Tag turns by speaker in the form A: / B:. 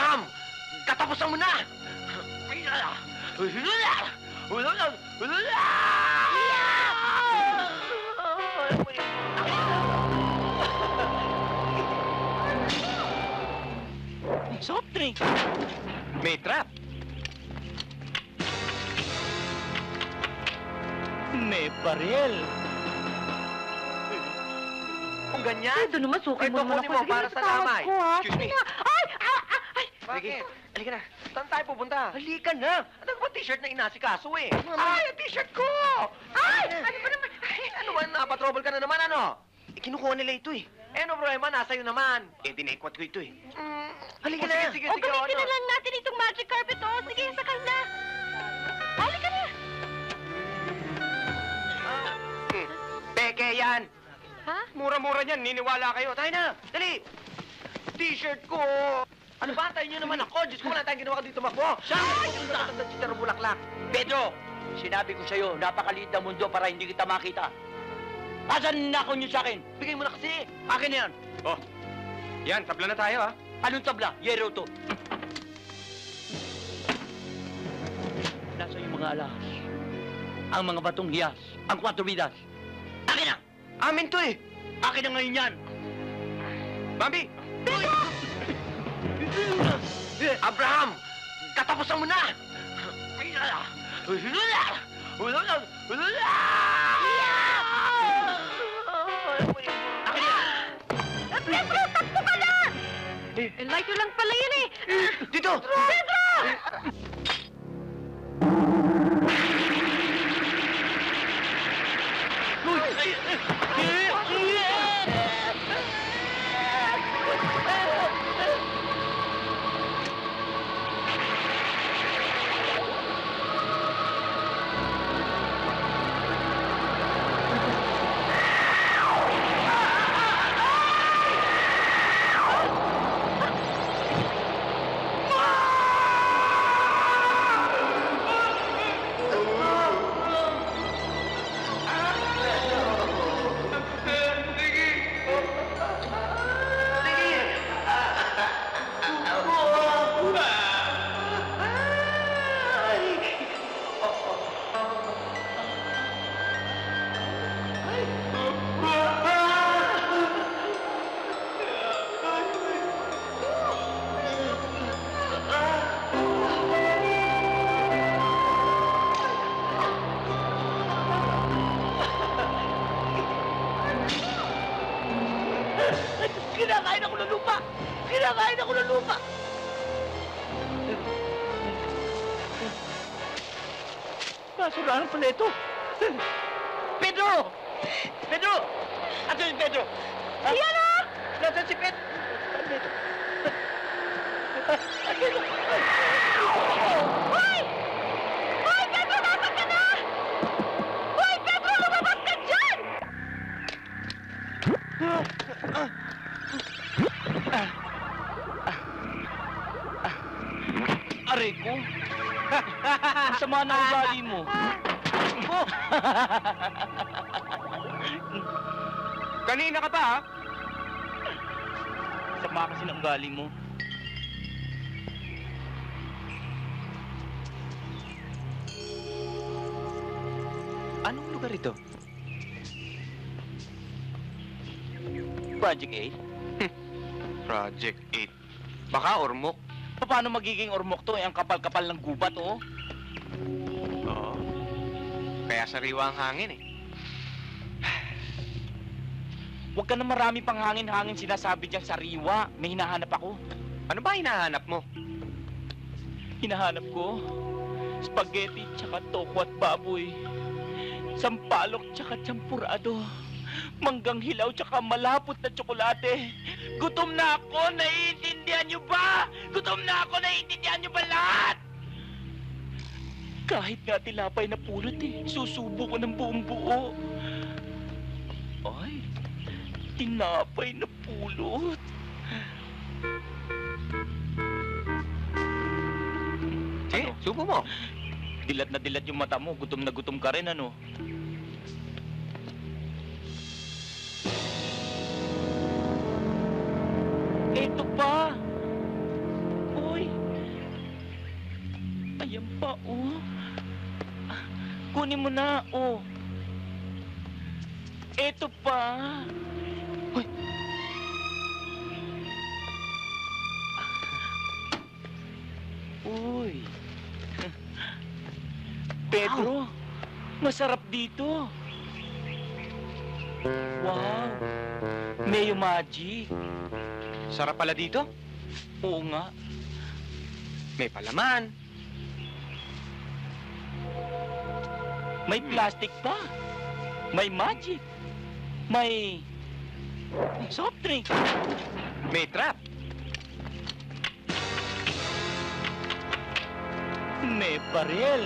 A: Abraham! Katapusan mo na!
B: Soft drink.
A: May trap.
B: May baril.
A: Kung ganyan,
C: Ito naman, suki mo
A: ito
C: naman
A: kunin
C: ako.
A: mo
C: Sige,
A: para sa
C: natawag
A: damay.
C: ko, ha?
A: Excuse me.
C: Sige na. Ay!
A: Sige, halika na. Saan tayo pupunta? Halika na. Ano ba t-shirt na inasikaso eh? Ay, ang t-shirt ko!
C: Ay! Ano ba naman?
A: Ano ba, napatrobol ka na naman, ano? Kinukuha nila ito eh. No problema, nasa iyo naman. Dinaikwat ko ito eh. Halika na. Sige,
C: O, gamitin na lang natin itong magic carpet, oh. Sige, sakay na. Halika na.
A: Peke yan.
C: Ha?
A: Mura-mura niyan, niniwala kayo. Tayo na, dali. T-shirt ko. Ano ba, tayo niyo naman ako. Diyos ko, wala tayong ginawa dito makbo. Siya, pupunta ka sa bulaklak.
B: Pedro, sinabi ko sa'yo, napakaliit na mundo para hindi kita makita. Asan na ako niyo sa akin?
A: Bigay mo na kasi.
B: Akin na yan.
A: Oh, yan, tabla na tayo, ha?
B: Anong tabla? Yero to. Nasa yung mga alahas. Ang mga batong hiyas. Ang 4 vidas. Akin na!
A: Amin to eh.
B: Akin na ngayon yan!
A: Mami! Abraham! Katapusan mo na!
C: Pedro, takbo ka na! Light nyo lang pala yun, eh.
A: Dito!
C: Pedro!
B: Kinakain ako ng lupa! Kinakain ako ng lupa! Basurahan pala ito. Pedro! Pedro! Asan si Pedro?
C: Yan, oh!
B: Nasaan si Pedro? Pedro!
C: Hoy! Hoy, Pedro, dapat ka na! Hoy, Pedro, lumabas ka dyan!
B: Aray ko! Ang sama na ugali mo.
A: Kanina ka pa, ha?
B: Sama kasi ng ugali mo.
A: Anong lugar ito?
B: Project 8?
A: Project 8. Baka ormok.
B: Paano magiging ormok to? Ang kapal-kapal ng gubat, oh.
A: Oo. Kaya sariwa ang hangin, eh.
B: Huwag ka na marami pang hangin-hangin sinasabi diyang sariwa. May hinahanap ako.
A: Ano ba hinahanap mo?
B: Hinahanap ko spaghetti tsaka toko at baboy. Sampalok tsaka champurado. Manggang hilaw tsaka malapot na tsokolate. Gutom na ako! Naiintindihan niyo ba? Gutom na ako! Naiintindihan niyo ba lahat? Kahit nga tilapay na pulot eh, susubo ko ng buong buo. Ay, tinapay na pulot.
A: Sige, subo mo.
B: Dilat na dilat yung mata mo. Gutom na gutom ka rin, ano? Ito pa! Uy! Ayan pa, oh. Kunin mo na, oh. Eto pa. Hoy. Uy. Pedro, masarap dito. Wow. Mayo Magic.
A: Sarap pala dito.
B: Oo nga.
A: May palaman.
B: May plastic pa. May magic. May soft drink.
A: May trap.
B: May baril.